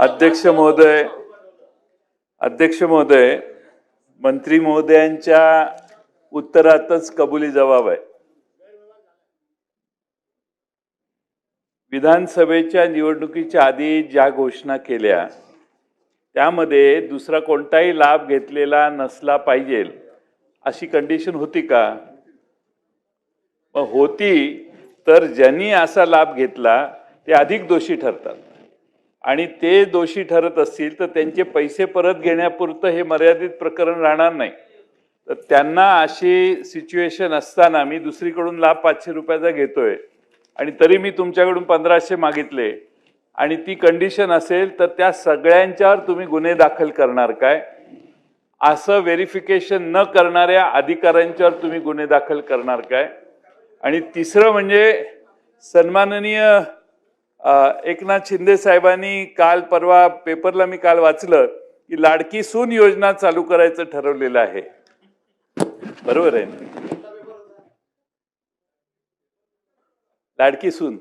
अध्यक्ष महोदय, मंत्री महोदयांच्या उत्तरातच कबुली जवाब आहे। विधानसभेच्या निवडणुकीच्या आधी ज्या घोषणा केल्या त्यामध्ये दुसरा कोणताही लाभ घेतलेला नसला पाहिजे अशी कंडिशन होती का? होती तर ज्यांनी असा लाभ घेतला ते अधिक दोषी ठरतात आणि ते दोषी ठरत असतील तर त्यांचे पैसे परत घेण्यापुरतं हे मर्यादित प्रकरण राहणार नाही। तर त्यांना अशी सिच्युएशन असताना मी दुसरीकडून लाभ 500 रुपयाचा घेतोय आणि तरी मी तुमच्याकडून 1500 मागितले आणि ती कंडिशन असेल तर त्या सगळ्यांच्यावर तुम्ही गुन्हे दाखल करणार काय? असं व्हेरिफिकेशन न करणाऱ्या अधिकाऱ्यांच्यावर तुम्ही गुन्हे दाखल करणार काय? आणि तिसरं म्हणजे सन्माननीय एकनाथ शिंदे साहेबांनी काल परवा पेपरला मी काल वाचलं की लाडकी सून योजना चालू करायचं ठरवलेलं आहे, बरोबर आहे ना? लाडकी सून,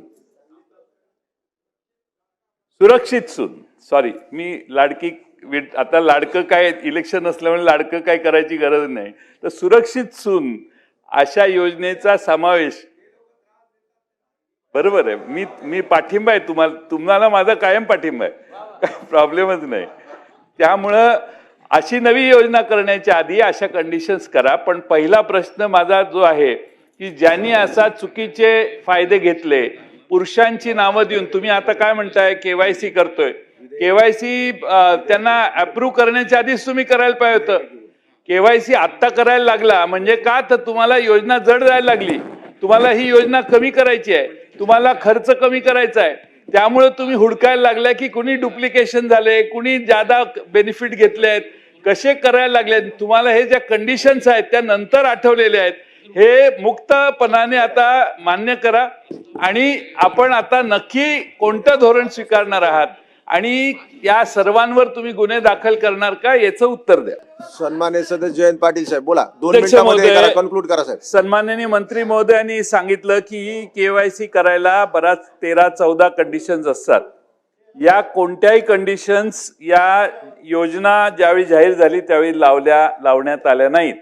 सुरक्षित सून, सॉरी मी लाडकी, आता लाडकं काय इलेक्शन असल्यामुळे लाडकं काय करायची गरज नाही, तर सुरक्षित सून अशा योजनेचा समावेश, बरोबर आहे। मी पाठिंबा आहे तुम्हाला माझा कायम पाठिंबा आहे, काही प्रॉब्लेमच नाही। त्यामुळं अशी नवी योजना करण्याच्या आधी अशा कंडिशन्स करा। पण पहिला प्रश्न माझा जो आहे की ज्यांनी असा चुकीचे फायदे घेतले, पुरुषांची नावं देऊन, तुम्ही आता काय म्हणताय केवायसी करतोय, केवायसी त्यांना अप्रूव्ह करण्याच्या आधीच तुम्ही करायला पाहिजे होतं। केवायसी आत्ता करायला लागला म्हणजे का? तर तुम्हाला योजना जड जायला लागली, तुम्हाला ही योजना कमी करायची आहे, तुम्हाला खर्च कमी करायचा आहे, त्यामुळे तुम्ही हुडकायला लागला की कुणी डुप्लिकेशन झाले, कुणी ज्यादा बेनिफिट घेतले आहेत, कसे करायला लागले। तुम्हाला हे ज्या कंडिशन्स आहेत त्या नंतर आठवलेले आहेत, हे मुक्तपणाने आता मान्य करा आणि आपण आता नक्की कोणतं धोरण स्वीकारणार आहात आणि या सर्वांवर तुम्ही गुन्हे दाखल करणार का याचं उत्तर द्या। सन्माननीय सदस्य जयंत पाटील साहेब बोला, 2 मिनिटांमध्ये कन्क्लूड करा साहेब। सन्माननीय मंत्री महोदयांनी सांगितलं की केवायसी करायला बराच 13-14 कंडिशन्स असतात। या कोणत्याही कंडिशन्स या योजना ज्यावेळी जाहीर झाली त्यावेळी लावण्यात आल्या नाहीत।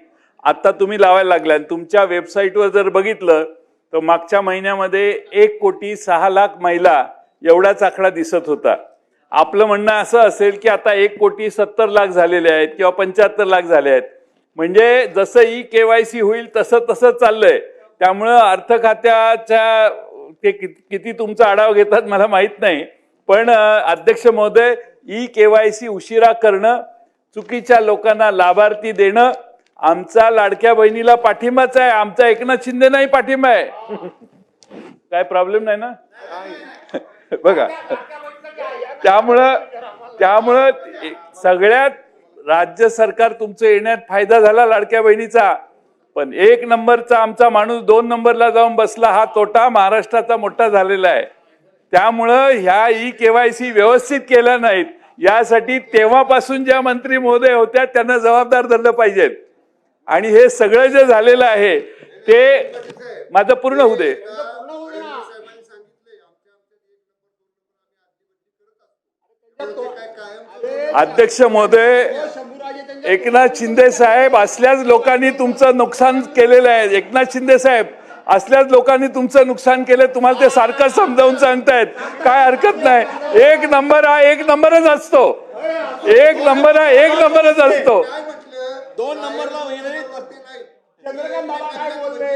आता तुम्ही लावायला लागल्या। तुमच्या वेबसाईटवर जर बघितलं तर मागच्या महिन्यामध्ये 1,06,00,000 महिला एवढाच आकडा दिसत होता। आपलं म्हणणं असं असेल की आता 1,70,00,000 झालेले आहेत किंवा 75,00,000 झाले आहेत, म्हणजे जसं ई केवायसी होईल तसं चाललंय। त्यामुळं अर्थ खात्याच्या ते किती तुमचा आढावा घेतात मला माहित नाही, पण अध्यक्ष महोदय, ई केवायसी उशिरा करणं, चुकीच्या लोकांना लाभार्थी देणं आमचा लाडक्या बहिणीला पाठिंबाच आहे, आमचा एकनाथ शिंदे नाही पाठिंबा आहे। काय प्रॉब्लेम नाही ना? बघा, त्यामुळं सगळ्यात राज्य सरकार तुमचं येण्यात फायदा झाला लाडक्या बहिणीचा, पण 1 नंबरचा आमचा माणूस 2 नंबरला जाऊन बसला, हा तोटा महाराष्ट्राचा मोठा झालेला आहे। त्यामुळं ह्या ई केवायसी व्यवस्थित केल्या नाहीत, यासाठी तेव्हापासून ज्या मंत्री महोदय होत्या त्यांना जबाबदार धरलं पाहिजे। आणि हे सगळं जे झालेलं आहे ते माझं पूर्ण होऊ दे। अध्यक्ष महोदय, एकनाथ शिंदे साहेब असल्याच लोकांनी तुमचं नुकसान केलेलं आहे। एकनाथ शिंदे साहेब असल्याच लोकांनी तुमचं नुकसान केलं, तुम्हाला ते सारखं समजावून सांगतायत, काय हरकत नाही। 1 नंबर हा 1 नंबरच असतो, 1 नंबर हा 1 नंबरच असतो। 2 नंबरला चंद्रकांत बाबा काय बोलले,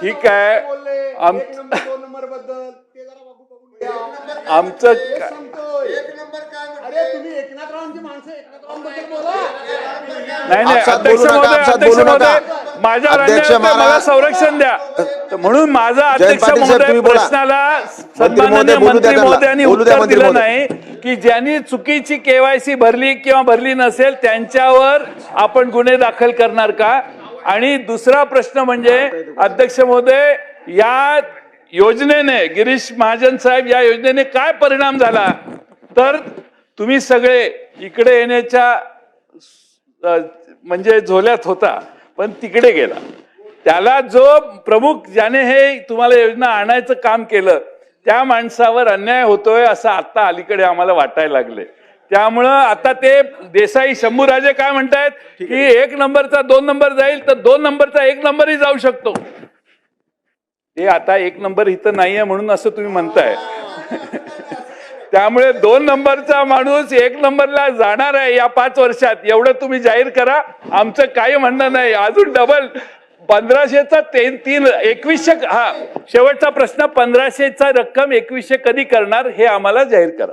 ठीक आहे, 1 नंबर 2 नंबर बद्दल ते जरा बघू आमचं 1 नंबर काय? अरे तुम्ही एकनाथरावांची माणसं एकनाथरावांबद्दल बोला। नाही अध्यक्ष महोदय, माझ्या मला संरक्षण द्या, म्हणून माझा अध्यक्ष महोदय प्रश्नाला सन्माननीय मंत्री महोदयांनी उत्तर दिलं नाही की ज्यांनी चुकीची केवायसी भरली किंवा भरली नसेल त्यांच्यावर आपण गुन्हे दाखल करणार का? आणि दुसरा प्रश्न म्हणजे अध्यक्ष महोदय, या योजनेने गिरीश महाजन साहेब या योजनेने काय परिणाम झाला? तर तुम्ही सगळे इकडे येण्याच्या म्हणजे झोल्यात होता पण तिकडे गेला, त्याला जो प्रमुख ज्याने हे तुम्हाला योजना आणायचं काम केलं त्या माणसावर अन्याय होतोय असं आता अलीकडे आम्हाला वाटायला लागले. त्यामुळं आता ते देसाई शंभूराजे काय म्हणतायत की 1 नंबरचा 2 नंबर जाईल तर 2 नंबरचा 1 नंबरही जाऊ शकतो. ते आता 1 नंबर इथं नाहीये म्हणून असं तुम्ही म्हणताय. त्यामुळे 2 नंबरचा माणूस 1 नंबरला जाणार आहे या 5 वर्षात, एवढं तुम्ही जाहीर करा. आमचं काही म्हणणं नाही. अजून डबल 1500चा 2100. हा शेवटचा प्रश्न, 1500चा रक्कम 2100 कधी करणार हे आम्हाला जाहीर करा.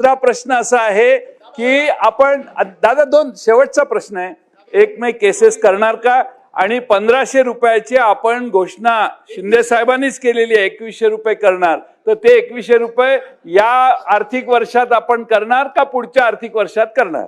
दुसरा प्रश्न असा आहे की आपण दादा शेवटचा प्रश्न आहे, 1 मे केसेस करणार का? आणि 1500 रुपयाची आपण घोषणा शिंदे साहेबांनीच केलेली आहे, 2100 रुपये करणार. तर ते 2100 रुपये या आर्थिक वर्षात आपण करणार का पुढच्या आर्थिक वर्षात करणार?